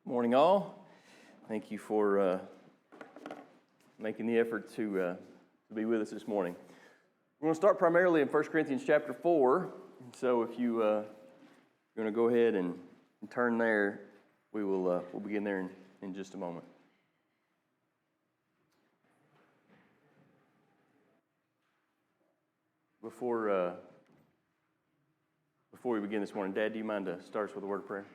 Morning, all. Thank you for making the effort to be with us this morning. We're going to start primarily in 1 Corinthians chapter 4. So if you're going to go ahead and turn there, we'll begin there in just a moment. Before we begin this morning, Dad, do you mind to start us with a word of prayer?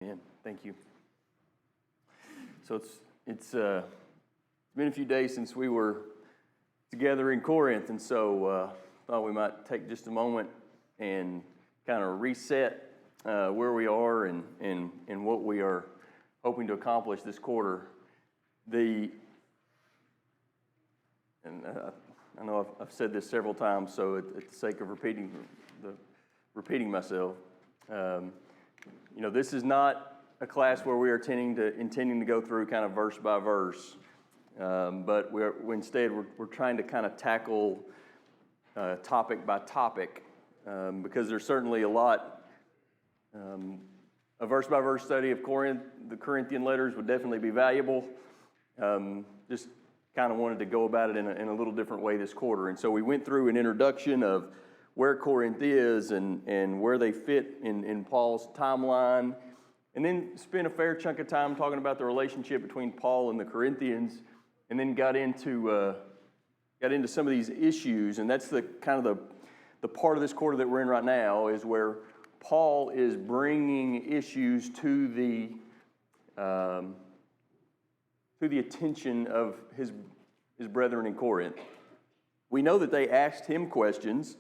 Yeah, thank you. So it's been a few days since we were together in Corinth, and so thought we might take just a moment and kind of reset where we are and what we are hoping to accomplish this quarter. I know I've said this several times, so at the sake of repeating myself. This is not a class where we are intending to go through kind of verse by verse, but instead we're trying to kind of tackle topic by topic, because there's certainly a lot. A verse by verse study of the Corinthian letters would definitely be valuable. Just kind of wanted to go about it in a little different way this quarter, and so we went through an introduction of where Corinth is and where they fit in Paul's timeline, and then spent a fair chunk of time talking about the relationship between Paul and the Corinthians, and then got into some of these issues, and that's the kind of the part of this quarter that we're in right now is where Paul is bringing issues to the attention of his brethren in Corinth. We know that they asked him questions.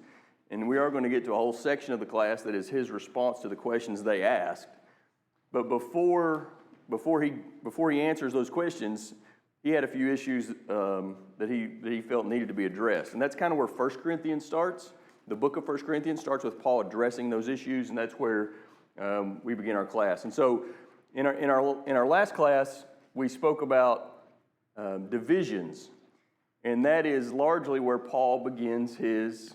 And we are going to get to a whole section of the class that is his response to the questions they asked. But before he answers those questions, he had a few issues that he felt needed to be addressed. And that's kind of where 1 Corinthians starts. The book of 1 Corinthians starts with Paul addressing those issues, and that's where we begin our class. And so in our last class, we spoke about divisions. And that is largely where Paul begins his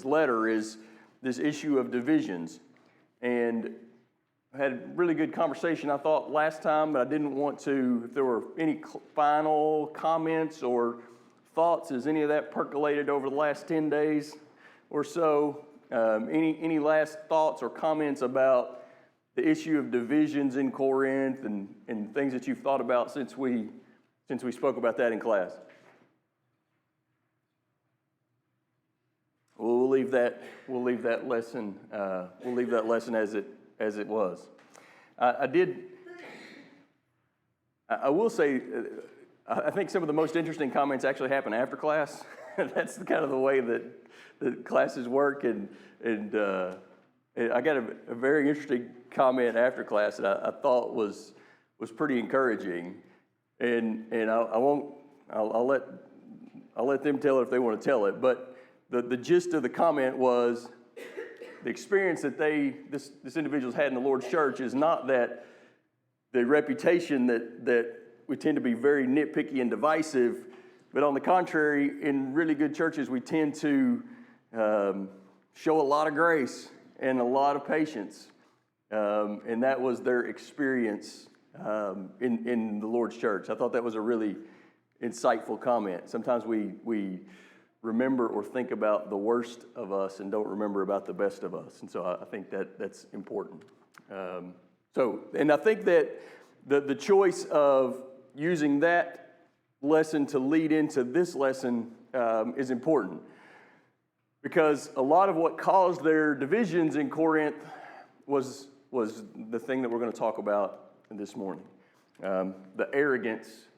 letter, is this issue of divisions. And I had a really good conversation, I thought, last time, but I didn't want to, if there were any final comments or thoughts, as any of that percolated over the last 10 days or so, any last thoughts or comments about the issue of divisions in Corinth and things that you've thought about since we spoke about that in class? We'll leave that lesson as it was. I will say, I think some of the most interesting comments actually happen after class. That's kind of the way that classes work, and I got a very interesting comment after class that I thought was pretty encouraging, and I'll let them tell it if they want to tell it, but. The gist of the comment was the experience that this individual's had in the Lord's church is not that the reputation that we tend to be very nitpicky and divisive, but on the contrary, in really good churches, we tend to show a lot of grace and a lot of patience, and that was their experience in the Lord's church. I thought that was a really insightful comment. Sometimes we remember or think about the worst of us and don't remember about the best of us. And so I think that's important. And I think that the choice of using that lesson to lead into this lesson is important. Because a lot of what caused their divisions in Corinth was the thing that we're going to talk about this morning. The arrogance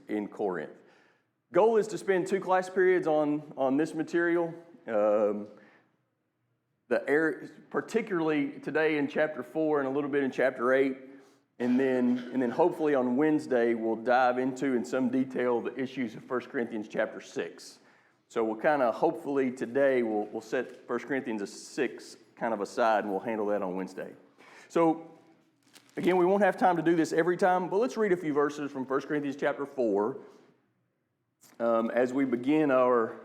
in Corinth. Goal is to spend 2 class periods on this material. Particularly today in chapter 4 and a little bit in chapter 8, and then hopefully on Wednesday we'll dive into in some detail the issues of 1 Corinthians chapter 6. So we'll kind of hopefully today we'll set 1 Corinthians 6 kind of aside and we'll handle that on Wednesday. So again, we won't have time to do this every time, but let's read a few verses from 1 Corinthians chapter 4 as we begin our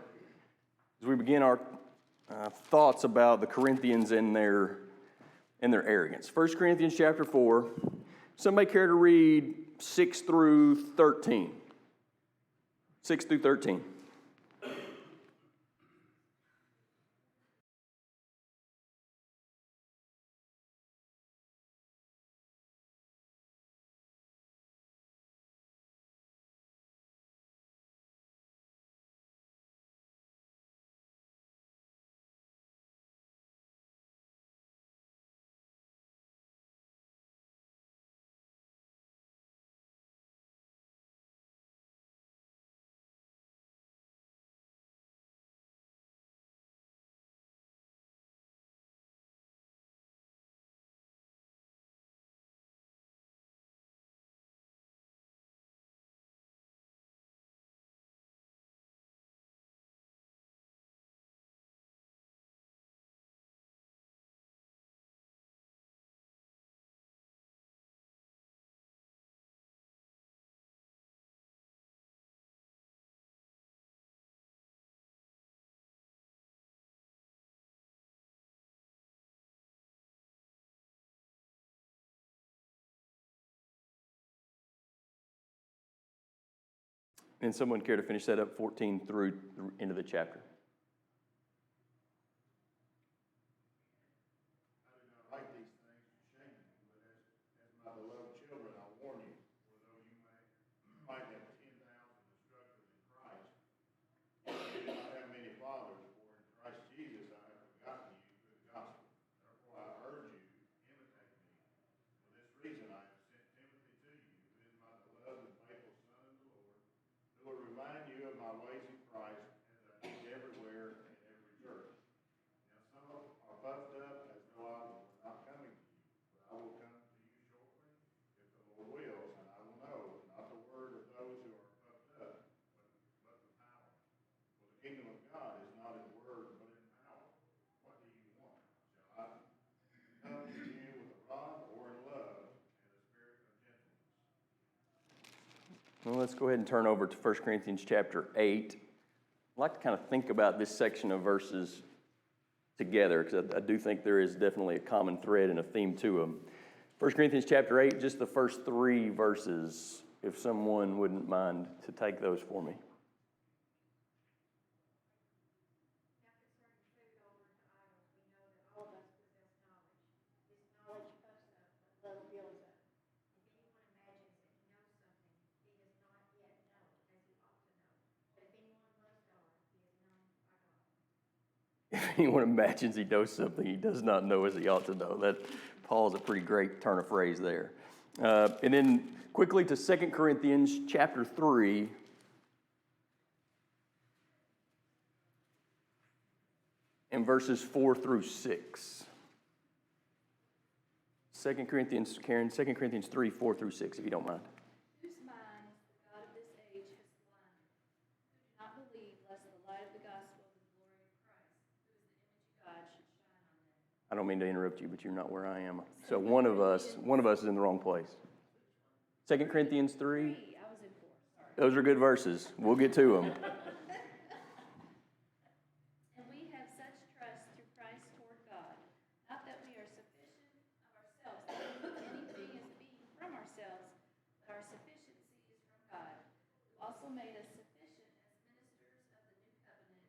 thoughts about the Corinthians and their arrogance. 1 Corinthians chapter 4. Somebody care to read 6 through 13? 6 through 13. And someone care to finish that up 14 through into the chapter? Well, let's go ahead and turn over to 1 Corinthians chapter 8. I'd like to kind of think about this section of verses together because I do think there is definitely a common thread and a theme to them. 1 Corinthians chapter 8, just the first 3 verses, if someone wouldn't mind to take those for me. If anyone imagines he knows something he does not know as he ought to know. That Paul's a pretty great turn of phrase there. And then quickly to 2 Corinthians chapter 3. And verses 4 through 6. 2 Corinthians, Karen, 2 Corinthians 3, 4 through 6, if you don't mind. Whose mind the God of this age has blinded, who do not believe, lest the light of the gospel of the glory of Christ, who is the image of God, should shine on them. I don't mean to interrupt you, but you're not where I am. So one of us is in the wrong place. 2 Corinthians 3. I was in 4, sorry. Those are good verses. We'll get to them. And we have such trust through Christ toward God, not that we are sufficient of ourselves to think anything as being from ourselves, but our sufficiency is from God, also made us sufficient as ministers of the new covenant,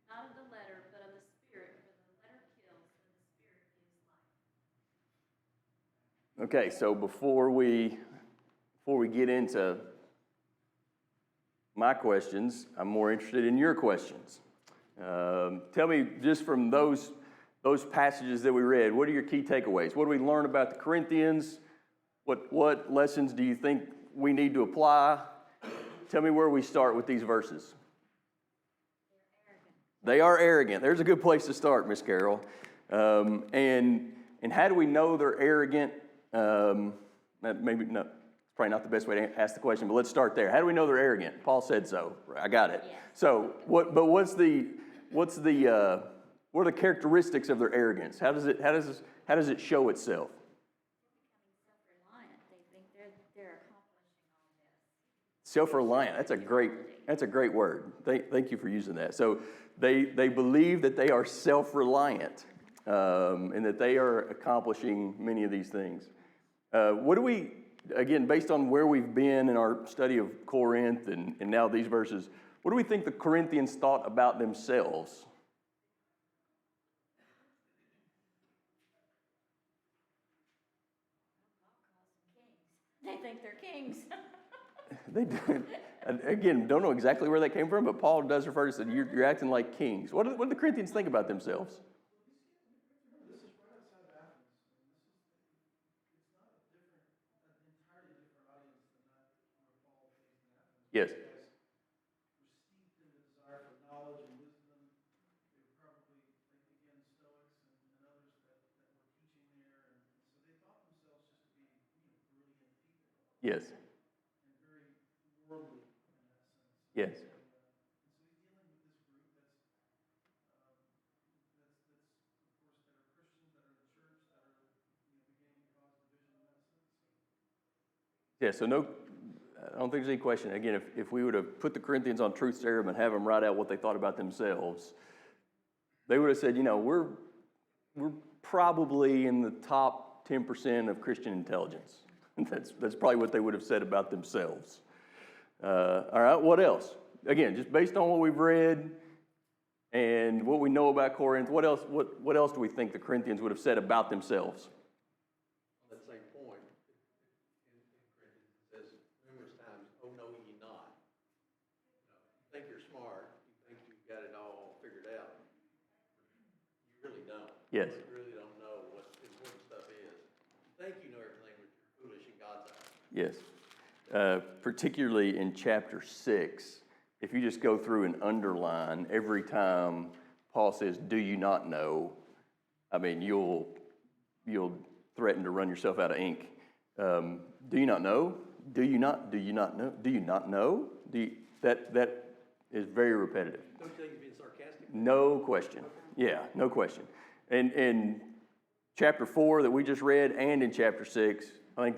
not of the letter, but of the Spirit, for the letter kills, but the Spirit gives life. Okay, so before we get into my questions, I'm more interested in your questions. Tell me, just from those passages that we read, what are your key takeaways? What do we learn about the Corinthians? What lessons do you think we need to apply? Tell me where we start with these verses. They are arrogant. There's a good place to start, Miss Carol. And how do we know they're arrogant? Maybe no, it's probably not the best way to ask the question, but let's start there. How do we know they're arrogant? Paul said so. I got it. Yes. So what are the characteristics of their arrogance? How does it show itself? Self-reliant. They think they're accomplishing all this. Self-reliant. That's a great word. Thank you for using that. So they believe that they are self-reliant, and that they are accomplishing many of these things. What do we, again, based on where we've been in our study of Corinth and now these verses, what do we think the Corinthians thought about themselves? They think they're kings. They do. Again, don't know exactly where that came from, but Paul does refer to it. You're acting like kings. What do the Corinthians think about themselves? This is right outside of Athens, and it's not an entirely different audience than that where Paul faced in Athens. Yes. These guys were steeped in the desire for knowledge and wisdom. They were probably, like, again, Stoics and others that were teaching there, and so they thought themselves just to be, brilliant people. Yes. And very worldly in that sense. Yes. And so he's dealing with this group that's of course, that are Christians, that are in the church, that are, beginning to cause division in that sense. Yeah, so no, I don't think there's any question. Again, if we would have put the Corinthians on truth serum and have them write out what they thought about themselves, they would have said, we're probably in the top 10% of Christian intelligence. That's probably what they would have said about themselves. All right, what else? Again, just based on what we've read and what we know about Corinth, what else do we think the Corinthians would have said about themselves? On that same point, in Corinthians, it says numerous times, "Oh, know ye not." You think you're smart, you think you've got it all figured out. You really don't. Yes. You really don't know what important stuff is. You think you know everything, but you're foolish in God's eyes. Yes. Particularly in chapter 6, if you just go through and underline every time Paul says, "Do you not know?" I mean, you'll threaten to run yourself out of ink. Do you not know? Do you not? Do you not know? Do you not know? That is very repetitive. Don't you think you're being sarcastic? No question. Yeah, no question. And in chapter 4 that we just read, and in chapter 6, I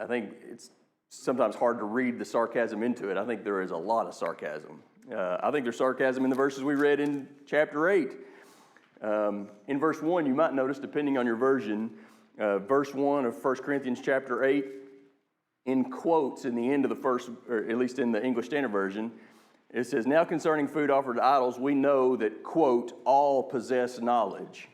think it's sometimes hard to read the sarcasm into it. I think there is a lot of sarcasm. I think there's sarcasm in the verses we read in chapter 8. In verse 1, you might notice, depending on your version, verse 1 of 1 Corinthians chapter 8, in quotes in the end of the first, or at least in the English Standard Version, it says, "Now concerning food offered to idols, we know that," quote, "all possess knowledge."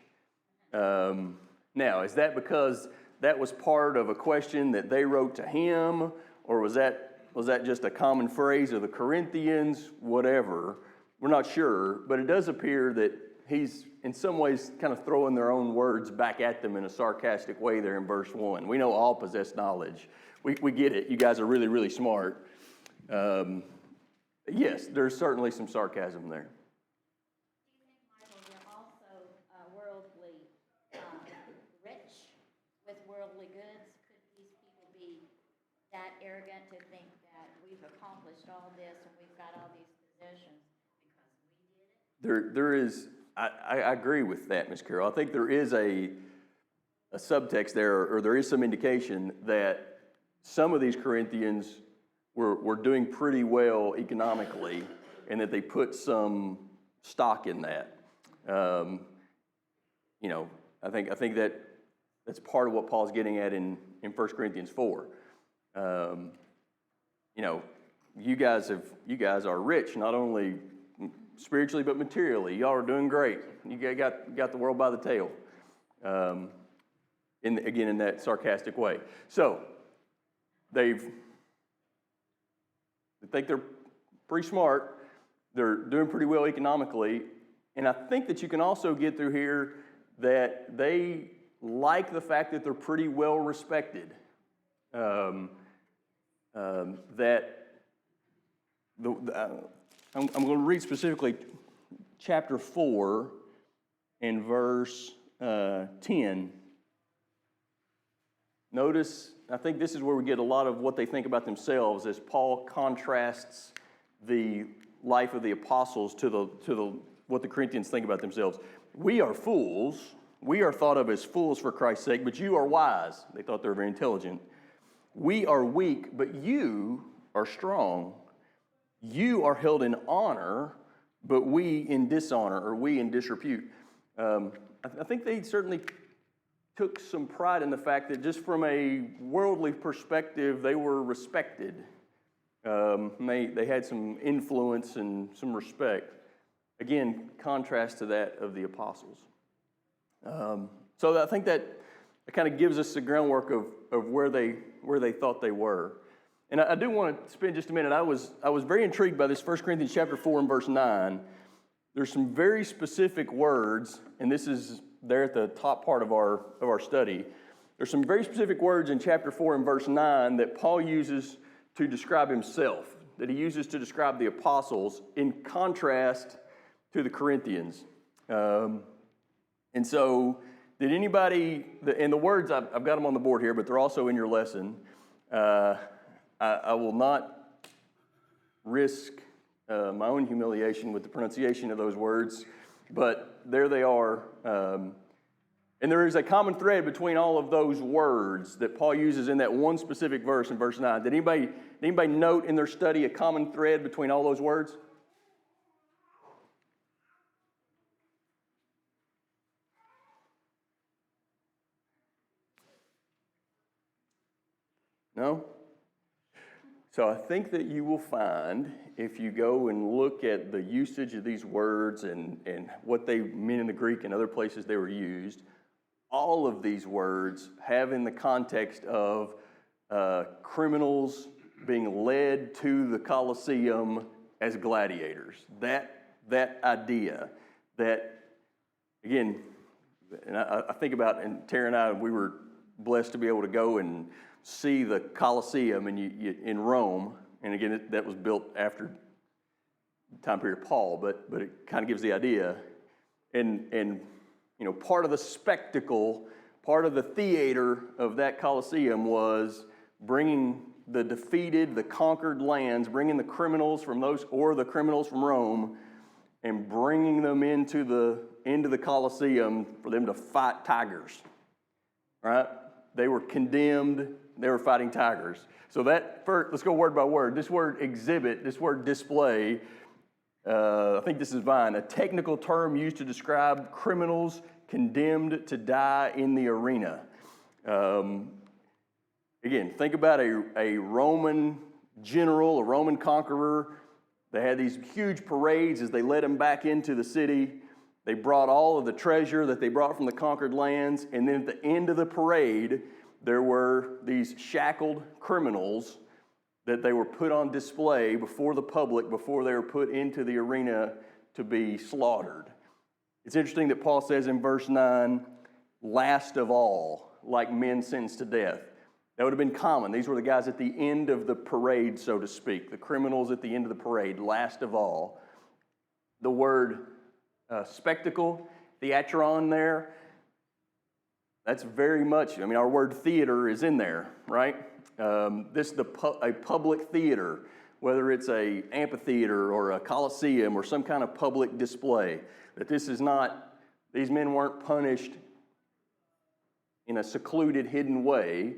Now, is that because that was part of a question that they wrote to him, or was that just a common phrase of the Corinthians? Whatever, we're not sure, but it does appear that he's in some ways kind of throwing their own words back at them in a sarcastic way there in verse 1. We know all possess knowledge. We get it. You guys are really, really smart. Yes, there's certainly some sarcasm there. Do you think, Michael, they're also worldly rich with worldly goods? Could these people be that arrogant to think that we've accomplished all this and we've got all these possessions because we did it? There is, I agree with that, Ms. Carroll. I think there is a subtext there, or there is some indication that some of these Corinthians were doing pretty well economically, and that they put some stock in that. I think that's part of what Paul's getting at in 1 Corinthians 4. you guys are rich, not only spiritually but materially. Y'all are doing great. You got the world by the tail. In that sarcastic way. So they think they're pretty smart. They're doing pretty well economically, and I think that you can also get through here that they like the fact that they're pretty well respected. I'm going to read specifically chapter 4 and verse 10. Notice, I think this is where we get a lot of what they think about themselves as Paul contrasts the life of the apostles to what the Corinthians think about themselves. We are fools. We are thought of as fools for Christ's sake, but you are wise. They thought they were very intelligent. We are weak, but you are strong. You are held in honor, but we in dishonor, or we in disrepute. I think they certainly took some pride in the fact that just from a worldly perspective, they were respected. They had some influence and some respect. Again, contrast to that of the apostles. So I think that kind of gives us the groundwork of where they thought they were. And I do want to spend just a minute. I was very intrigued by this 1 Corinthians chapter 4 and verse 9. There's some very specific words, and this is there at the top part of our study. There's some very specific words in chapter 4 and verse 9 that Paul uses to describe himself, that he uses to describe the apostles in contrast to the Corinthians. And so, did anybody, and the words, I've got them on the board here, but they're also in your lesson. I will not risk my own humiliation with the pronunciation of those words, but there they are. And there is a common thread between all of those words that Paul uses in that one specific verse in verse 9. Did anybody note in their study a common thread between all those words? No? So I think that you will find, if you go and look at the usage of these words and what they mean in the Greek and other places they were used, all of these words have in the context of criminals being led to the Colosseum as gladiators. That idea that, again, and I think about, and Tara and I, we were blessed to be able to go and see the Colosseum in Rome, and again, that was built after the time period of Paul, but it kind of gives the idea. And part of the spectacle, part of the theater of that Colosseum was bringing the defeated, the conquered lands, bringing the criminals from the criminals from Rome, and bringing them into the Colosseum for them to fight tigers. Right? They were condemned. They were fighting tigers. So let's go word by word. This word exhibit, this word display, I think this is Vine, a technical term used to describe criminals condemned to die in the arena. Again, think about a Roman general, a Roman conqueror. They had these huge parades as they led them back into the city. They brought all of the treasure that they brought from the conquered lands, and then at the end of the parade, there were these shackled criminals that they were put on display before the public, before they were put into the arena to be slaughtered. It's interesting that Paul says in verse 9, last of all, like men sentenced to death. That would have been common. These were the guys at the end of the parade, so to speak, the criminals at the end of the parade, last of all. The word spectacle, theatron there, that's very much, our word theater is in there, right? A public theater, whether it's a amphitheater or a coliseum or some kind of public display, that these men weren't punished in a secluded, hidden way,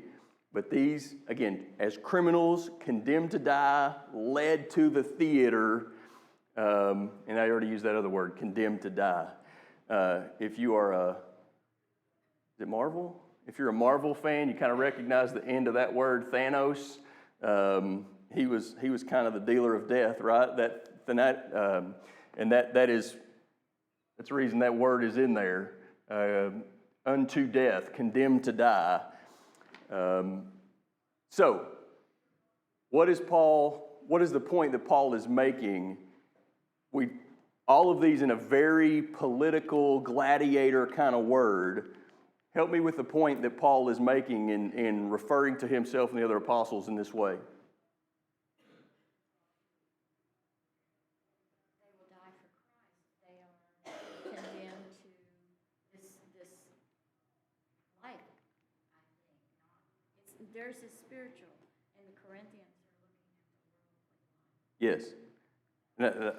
but these, again, as criminals, condemned to die, led to the theater, and I already used that other word, condemned to die. If you are is it Marvel? If you're a Marvel fan, you kind of recognize the end of that word, Thanos. he was kind of the dealer of death, right? That's the reason that word is in there. Unto death, condemned to die. So, what is the point that Paul is making? All of these in a very political, gladiator kind of word. Help me with the point that Paul is making in referring to himself and the other apostles in this way. They will die for Christ. They are condemned to this life, I think. Theirs is spiritual, and the Corinthians are looking at the worldly life. Yes.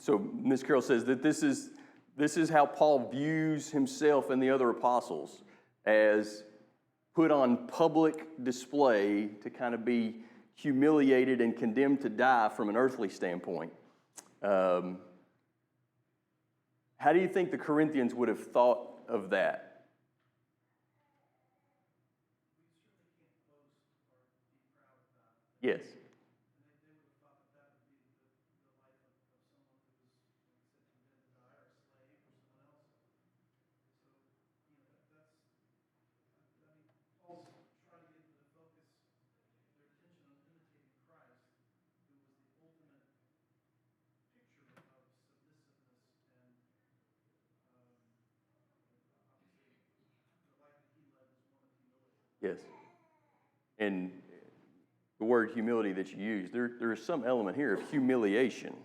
So Ms. Carroll says that this is how Paul views himself and the other apostles, as put on public display to kind of be humiliated and condemned to die from an earthly standpoint. How do you think the Corinthians would have thought of that? Yes. Yes. And the word humility that you use, there is some element here of humiliation.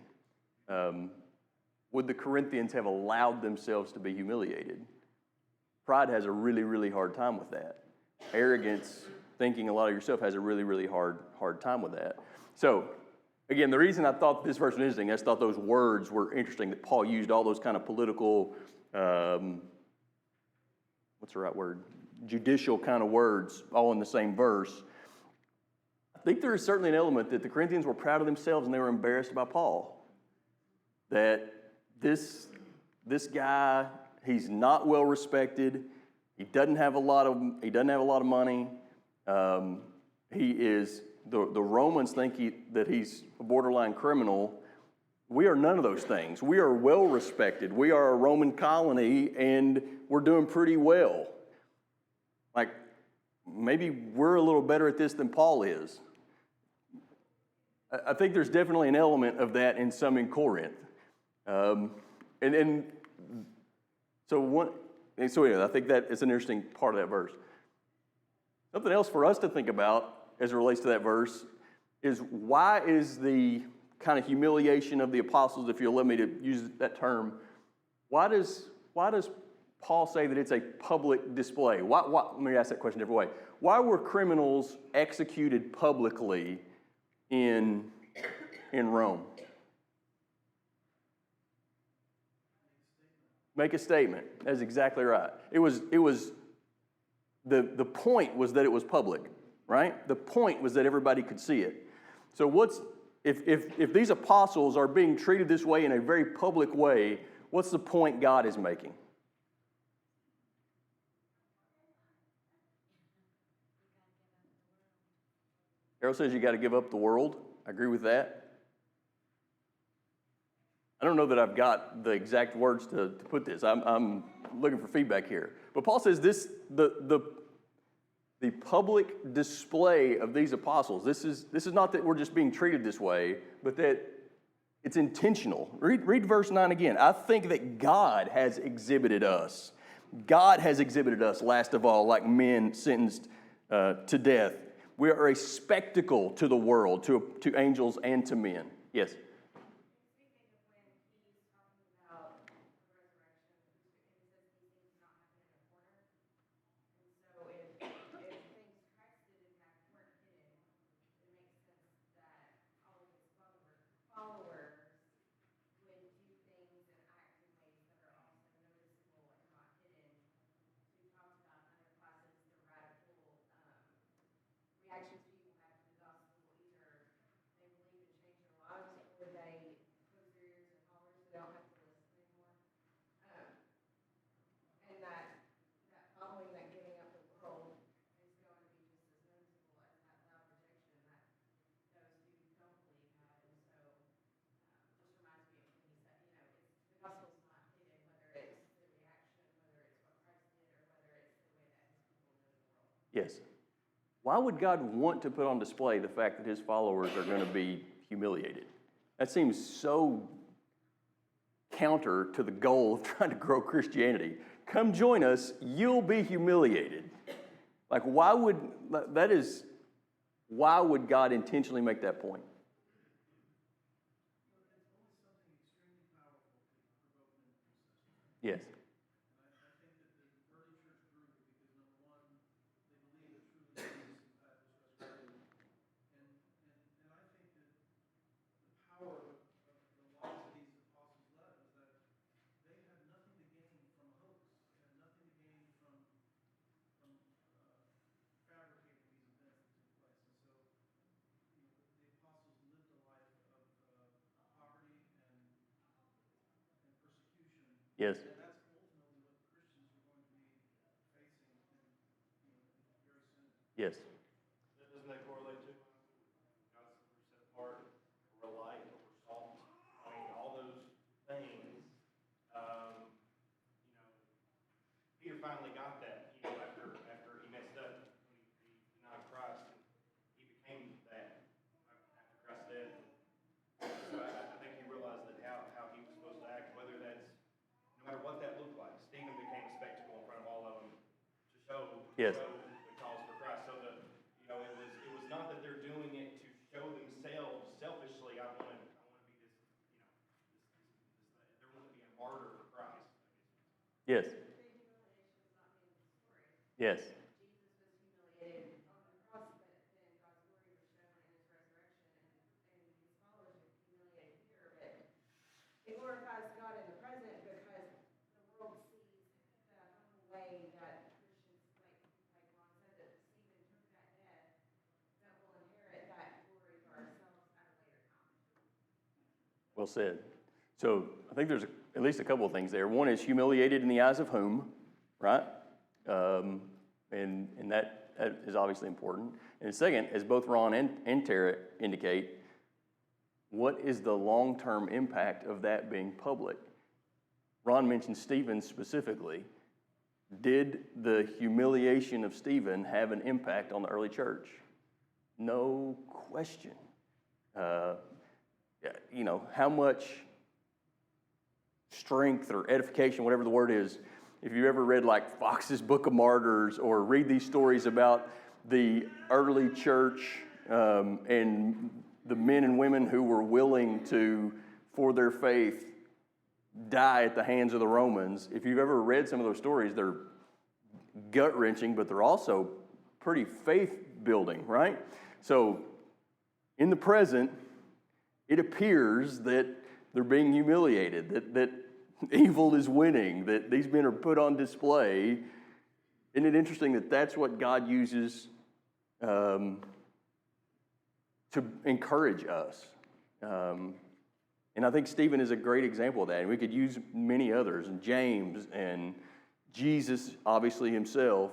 Would the Corinthians have allowed themselves to be humiliated? Pride has a really, really hard time with that. Arrogance, thinking a lot of yourself, has a really, really hard time with that. So, again, the reason I thought this verse was interesting, I just thought those words were interesting, that Paul used all those kind of political, what's the right word? Judicial kind of words all in the same verse. I think there is certainly an element that the Corinthians were proud of themselves and they were embarrassed by Paul. That this guy, he's not well respected. He doesn't have a lot of money. He is the Romans think that he's a borderline criminal. We are none of those things. We are well respected. We are a Roman colony and we're doing pretty well. Like, maybe we're a little better at this than Paul is. I think there's definitely an element of that in some in Corinth. So anyway, I think that is an interesting part of that verse. Something else for us to think about as it relates to that verse is, why is the kind of humiliation of the apostles, if you'll let me to use that term, why does Paul say that it's a public display? Let me ask that question a different way. Why were criminals executed publicly in Rome? Make a statement. That's exactly right. It was the point was that it was public, right? The point was that everybody could see it. So if these apostles are being treated this way in a very public way, what's the point God is making? Carol says you got to give up the world. I agree with that. I don't know that I've got the exact words to put this. I'm looking for feedback here. But Paul says the public display of these apostles, this is not that we're just being treated this way, but that it's intentional. Read verse 9 again. I think that God has exhibited us. God has exhibited us, last of all, like men sentenced to death. We are a spectacle to the world, to angels and to men. Yes? why would God want to put on display the fact that his followers are going to be humiliated? That seems so counter to the goal of trying to grow Christianity. Come join us, you'll be humiliated. Like, why would God intentionally make that point? Yes. Yes. And that's ultimately what Christians are going to be facing very soon. Yes. Doesn't that correlate to God's set apart, we're light, we're salt? I mean, all those things. Peter finally got that. After he messed up, when he denied Christ, and he became that after Christ's death. So I think he realized that how he was supposed to act, whether that's no matter what that looked like. Stephen became a spectacle in front of all of them to show. Yes. The cause for Christ. So it was not that they're doing it to show themselves selfishly. I want to be this. They want to be a martyr for Christ. Yes. Yes. Jesus was humiliated on the cross, but then God's glory was shown in his resurrection, and his followers are humiliated here. But it glorifies God in the present because the world sees the humble way that Christians, like Ron said, that Stephen took that death, that will inherit that glory for ourselves at a later time. Well said. So I think there's at least a couple of things there. One is humiliated in the eyes of whom, right? And that is obviously important. And second, as both Ron and Tara indicate, what is the long-term impact of that being public? Ron mentioned Stephen specifically. Did the humiliation of Stephen have an impact on the early church? No question. How much strength or edification, whatever the word is, if you've ever read like Fox's Book of Martyrs or read these stories about the early church and the men and women who were willing to, for their faith, die at the hands of the Romans, if you've ever read some of those stories, they're gut-wrenching, but they're also pretty faith-building, right? So in the present, it appears that they're being humiliated, that evil is winning, that these men are put on display. Isn't it interesting that that's what God uses to encourage us? And I think Stephen is a great example of that. And we could use many others, and James and Jesus, obviously himself.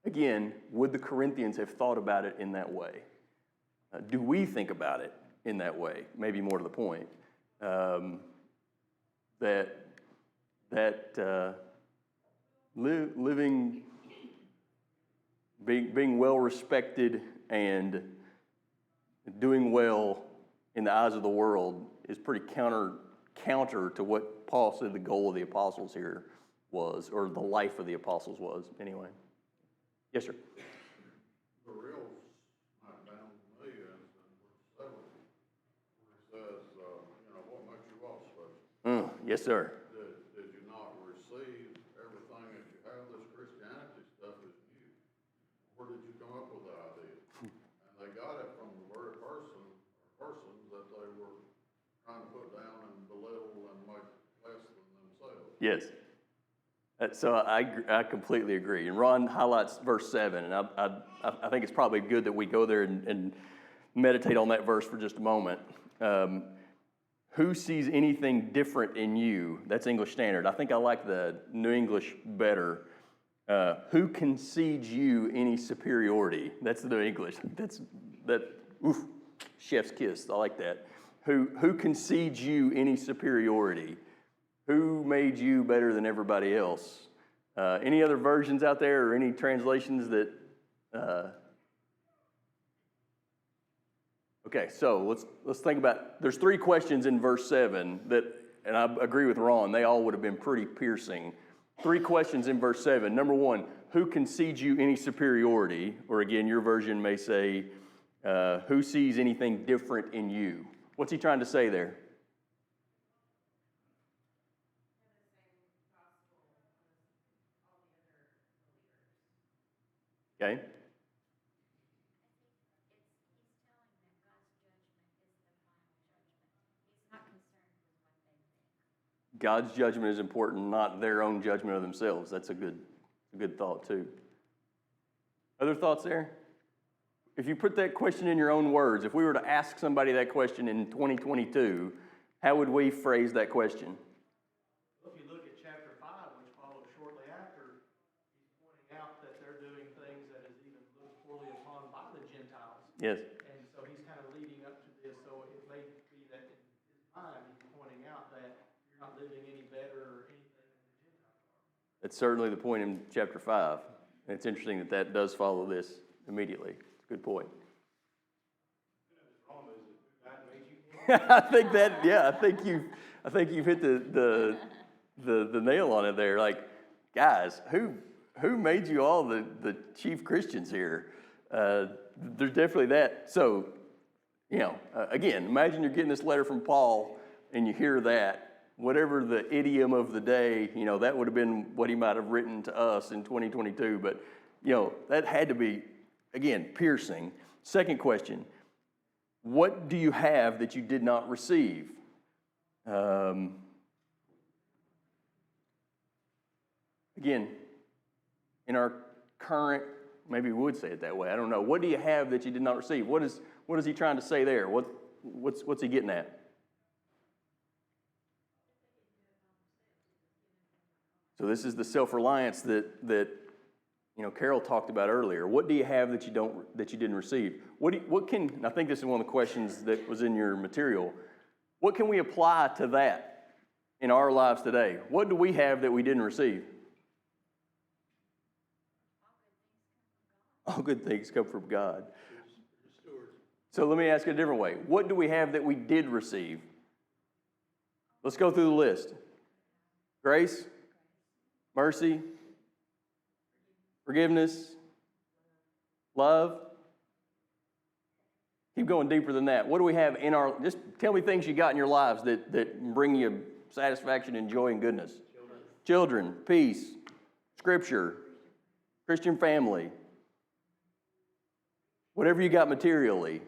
Again, would the Corinthians have thought about it in that way? Do we think about it in that way? Maybe more to the point. Living, being well respected and doing well in the eyes of the world is pretty counter to what Paul said the goal of the apostles here was, or the life of the apostles was, anyway. Yes, sir. The real smackdown to me is in verse 7, where he says, what makes you all special? Yes, sir. Did you not receive everything that you have? This Christianity stuff is new. Where did you come up with the idea? And they got it from the very persons that they were trying to put down and belittle and make less than themselves. Yes. So I completely agree. And Ron highlights verse 7, and I think it's probably good that we go there and meditate on that verse for just a moment. Who sees anything different in you? That's English Standard. I think I like the New English better. Who concedes you any superiority? That's the New English. Chef's kiss. I like that. Who concedes you any superiority? Who made you better than everybody else? Any other versions out there or any translations that? Okay, so let's think about. There's 3 questions in verse 7 that, and I agree with Ron. They all would have been pretty piercing. 3 questions in verse 7. Number 1, who concedes you any superiority? Or again, your version may say, who sees anything different in you? What's he trying to say there? Okay. God's judgment is important, not their own judgment of themselves. That's a good thought too. Other thoughts there? If you put that question in your own words, if we were to ask somebody that question in 2022, how would we phrase that question? Well, if you look at chapter 5, which follows shortly after, he's pointing out that they're doing things that is even looked poorly upon by the Gentiles. Yes. And so he's kind of leading up to this, so it may be that in his mind, he's pointing out that you're not living any better or anything than the Gentiles are. That's certainly the point in chapter 5. And it's interesting that does follow this immediately. It's a good point. I think you've hit the nail on it there. Like, guys, who made you all the chief Christians here? There's definitely that. So, again, imagine you're getting this letter from Paul and you hear that. Whatever the idiom of the day, that would have been what he might have written to us in 2022. But, that had to be, again, piercing. Second question, what do you have that you did not receive? Again, in our current, maybe we would say it that way, I don't know. What do you have that you did not receive? What is he trying to say there? What's he getting at? So this is the self-reliance that Carol talked about earlier. What do you have that you didn't receive? I think this is one of the questions that was in your material. What can we apply to that in our lives today? What do we have that we didn't receive? All good things come from God. So let me ask it a different way. What do we have that we did receive? Let's go through the list. Grace, mercy, forgiveness, love. Keep going deeper than that. What do we have just tell me things you got in your lives that bring you satisfaction and joy and goodness. Children, peace, scripture, Christian family. Whatever you got materially.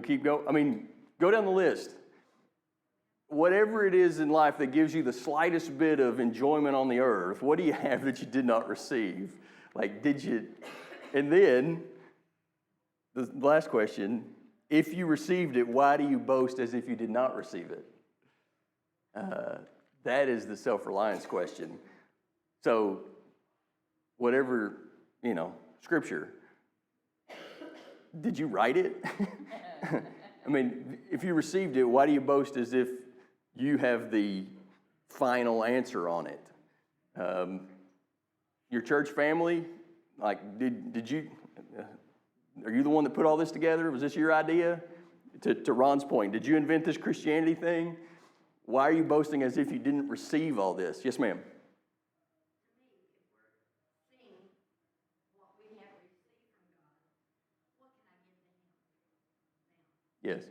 Keep going. Go down the list. Whatever it is in life that gives you the slightest bit of enjoyment on the earth, what do you have that you did not receive? And then, the last question, if you received it, why do you boast as if you did not receive it? That is the self-reliance question. So, whatever, scripture, did you write it? If you received it, why do you boast as if you have the final answer on it? Your church family, did you? Are you the one that put all this together? Was this your idea? To Ron's point, did you invent this Christianity thing? Why are you boasting as if you didn't receive all this? Yes, ma'am. Yes.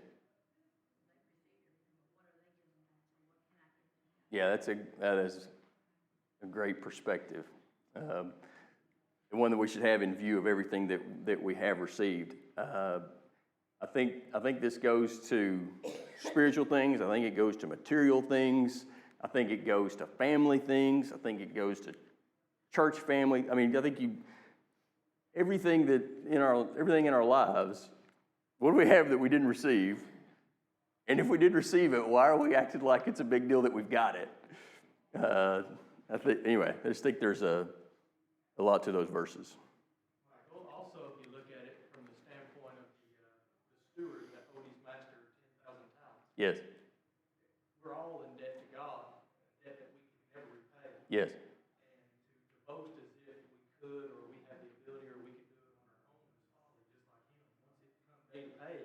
Yeah, that is a great perspective, and one that we should have in view of everything that we have received. I think this goes to spiritual things. I think it goes to material things. I think it goes to family things. I think it goes to church family. I think everything in our lives. What do we have that we didn't receive? And if we did receive it, why are we acting like it's a big deal that we've got it? I just think there's a lot to those verses. Well, also, if you look at it from the standpoint of the steward that owed his master 10,000 talents. Yes. We're all in debt to God, a debt that we can never repay. Yes. And to boast as if we could, or we have the ability, or we could do it on our own is folly, just like him. Once it comes day to pay,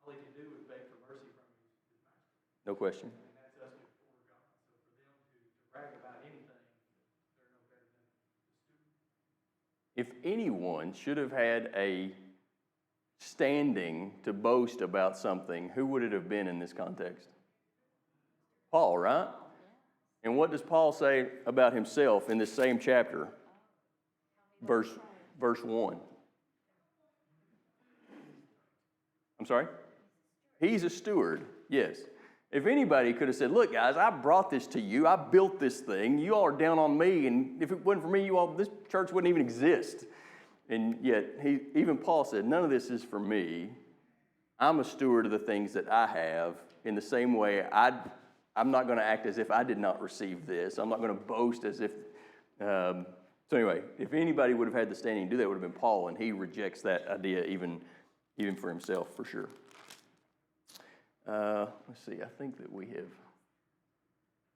all he could do was beg for mercy from his master. No question. And that's us before God. So for them to brag about anything, they're no better than the student. If anyone should have had a standing to boast about something, who would it have been in this context? Paul, right? And what does Paul say about himself in this same chapter? Verse 1. I'm sorry? He's a steward, yes. If anybody could have said, look, guys, I brought this to you. I built this thing. You all are down on me. And if it wasn't for me, this church wouldn't even exist. And yet, even Paul said, none of this is for me. I'm a steward of the things that I have. In the same way, I'm not going to act as if I did not receive this. I'm not going to boast as if... so anyway, if anybody would have had the standing to do that, it would have been Paul. And he rejects that idea even for himself, for sure. Let's see. I think that we have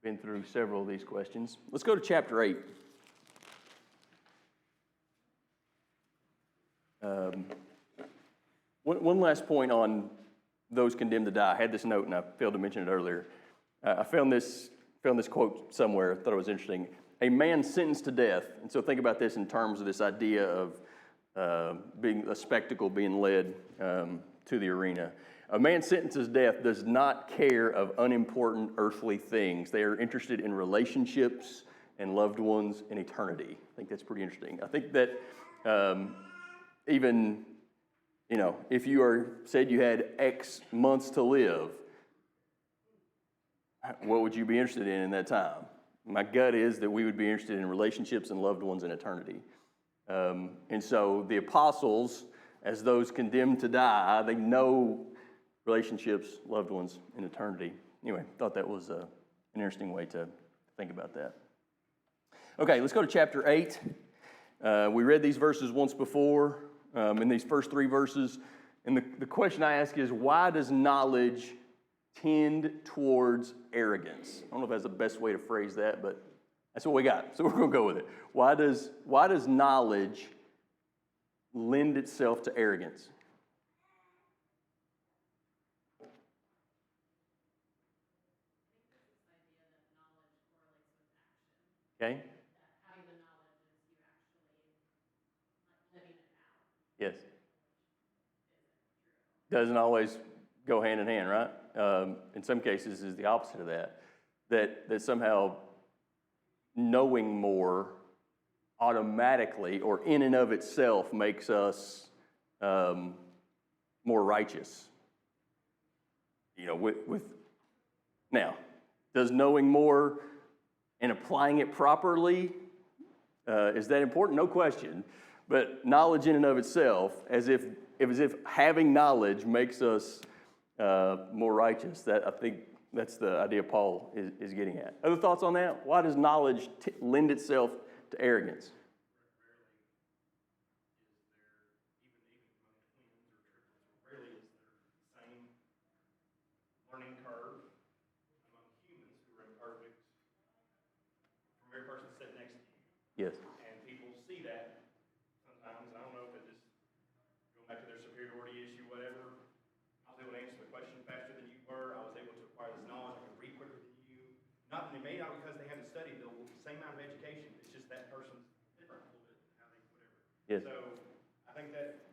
been through several of these questions. Let's go to chapter 8. One last point on those condemned to die. I had this note and I failed to mention it earlier. I found this quote somewhere. I thought it was interesting. A man sentenced to death, and so think about this in terms of this idea of being a spectacle being led to the arena. A man sentenced to death does not care of unimportant earthly things. They are interested in relationships and loved ones in eternity. I think that's pretty interesting. I think that even, if you said you had X months to live, what would you be interested in that time? My gut is that we would be interested in relationships and loved ones in eternity. And so the apostles, as those condemned to die, they know relationships, loved ones in eternity. Anyway, thought that was an interesting way to think about that. Okay, let's go to chapter 8. We read these verses once before, in these first 3 verses. And the question I ask is, why does knowledge tend towards arrogance? I don't know if that's the best way to phrase that, but that's what we got. So we're going to go with it. Why does knowledge lend itself to arrogance? Okay. Having the knowledge is you actually living it out. Yes. Doesn't always go hand in hand, right? In some cases, is the opposite of that. That somehow knowing more automatically or in and of itself makes us more righteous. Now, does knowing more and applying it properly, is that important? No question. But knowledge in and of itself, as if having knowledge makes us more righteous, that I think that's the idea Paul is getting at. Other thoughts on that? Why does knowledge lend itself to arrogance? Rarely is there the same learning curve among humans who are imperfect from every person sitting next to you. Yes. And people see that sometimes. I don't know if it just going back to their superiority issue, whatever. I was able to answer the question faster than you were. I was able to acquire this knowledge. I could read quicker than you. Not because they haven't studied the same amount of education. It's just that person's different a little bit in how they whatever. Yes. So I think that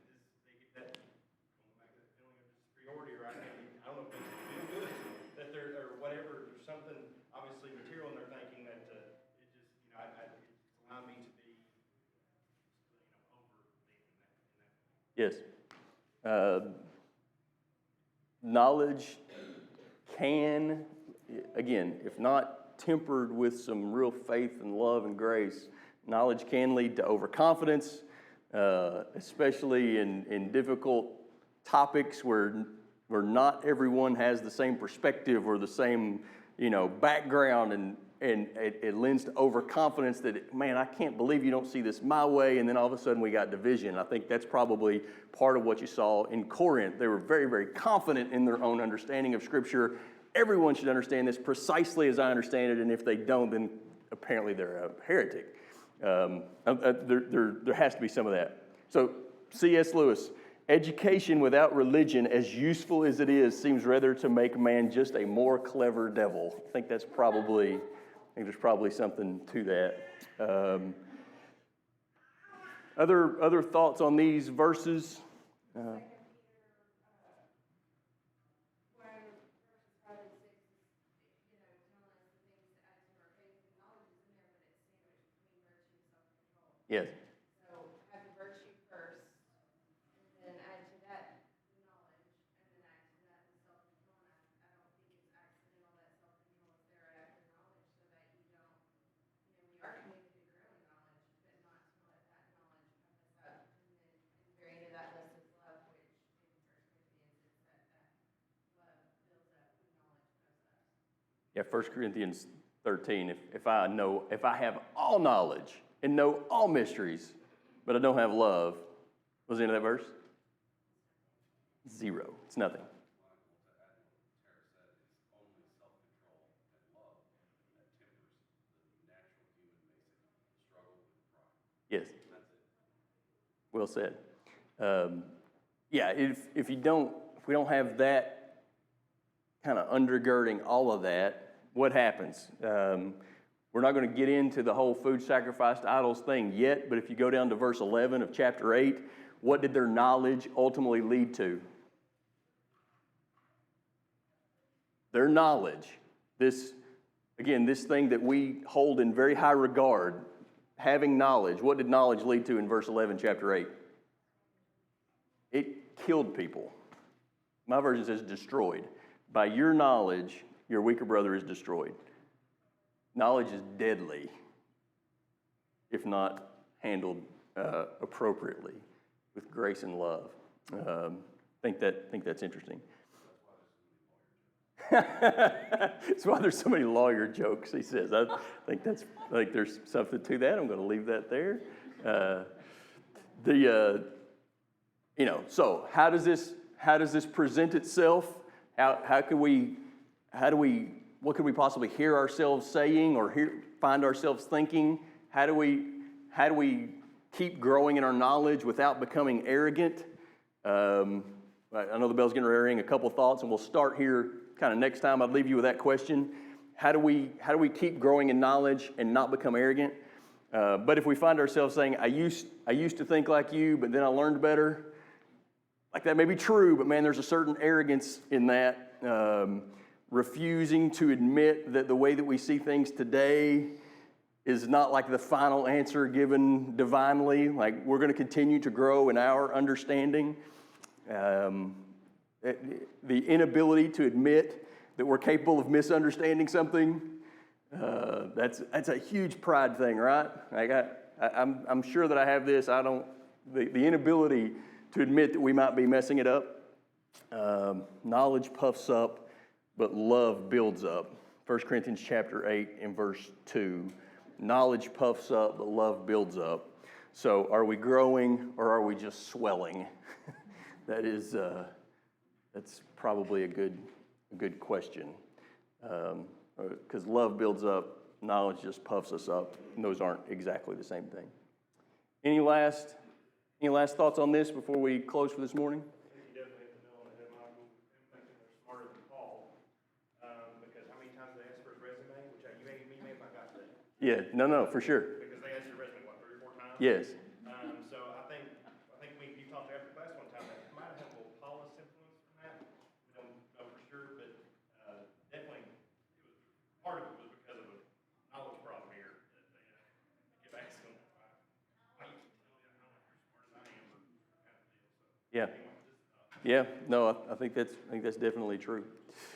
they get that going back to the feeling of superiority, or I don't know if it makes them feel good that they're or whatever. There's something obviously material in their thinking that it just it's allowed me to be overthinking that. Yes. Knowledge can, again, if not tempered with some real faith and love and grace, knowledge can lead to overconfidence, especially in difficult topics where not everyone has the same perspective or the same, background, and it lends to overconfidence that, man, I can't believe you don't see this my way, and then all of a sudden we got division. I think that's probably part of what you saw in Corinth. They were very, very confident in their own understanding of Scripture. Everyone should understand this precisely as I understand it, and if they don't, then apparently they're a heretic. There has to be some of that. So C.S. Lewis, education without religion, as useful as it is, seems rather to make man just a more clever devil. I think there's probably something to that. Other thoughts on these verses? Yes. So have the virtue first, and then add to that the knowledge, and then add to that the self-control. And I don't think it's accidental that self-control is there right after knowledge, so that you don't, we are commanded to grow in knowledge, but not to let that knowledge puff us up. And then, very end of that list is love, which in 1 Corinthians it said that love builds up, and knowledge puffs up. Yeah, 1 Corinthians 13, if I have all knowledge and know all mysteries, but I don't have love, what's the end of that verse? Zero. It's nothing. Yes. Well said. Yeah, if we don't have that kind of undergirding all of that, what happens? We're not going to get into the whole food sacrifice to idols thing yet, but if you go down to verse 11 of chapter 8, what did their knowledge ultimately lead to? Their knowledge, this thing that we hold in very high regard, having knowledge, what did knowledge lead to in verse 11, chapter 8? It killed people. My version says destroyed. By your knowledge, your weaker brother is destroyed. Knowledge is deadly if not handled appropriately with grace and love. Think that's interesting. That's why there's so many lawyer jokes, he says. I think there's something to that. I'm going to leave that there. So how does this present itself? What could we possibly hear ourselves saying or find ourselves thinking? How do we keep growing in our knowledge without becoming arrogant? I know the bell's getting ready to ring. A couple thoughts, and we'll start here kind of next time. I'd leave you with that question. How do we keep growing in knowledge and not become arrogant? But if we find ourselves saying, I used to think like you, but then I learned better, like that may be true, but man, there's a certain arrogance in that. Refusing to admit that the way that we see things today is not like the final answer given divinely. Like we're going to continue to grow in our understanding. The inability to admit that we're capable of misunderstanding something, that's a huge pride thing, right? Like I'm sure that I have this. The inability to admit that we might be messing it up. Knowledge puffs up, but love builds up. 1 Corinthians chapter 8 and verse 2. Knowledge puffs up, but love builds up. So are we growing or are we just swelling? That's probably a good question. Because love builds up, knowledge just puffs us up, and those aren't exactly the same thing. Any last thoughts on this before we close for this morning? You definitely hit the nail on the head, Michael. I'm thinking they're smarter than Paul. Because how many times they asked for his resume? Which you may have not got that. Yeah, no, for sure. Because they asked your resume, 3 or 4 times? Yes. So I think you talked after class one time that might have had a little Paulus influence from that. We don't know for sure, but definitely part of it was because of a knowledge problem here. That they kept asking, why you keep telling me how much you're smarter than I am, or kind of deal. So Yeah. anyway, Yeah, no, I think that's definitely true.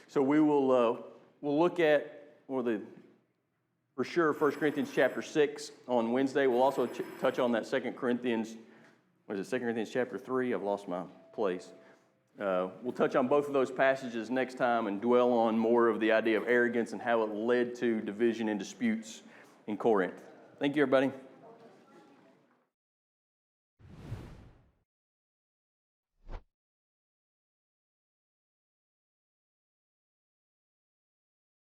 So we will we'll look at for sure 1 Corinthians chapter 6 on Wednesday. We'll also touch on that 2 Corinthians. What is it? 2 Corinthians chapter 3. I've lost my place. We'll touch on both of those passages next time and dwell on more of the idea of arrogance and how it led to division and disputes in Corinth. Thank you, everybody.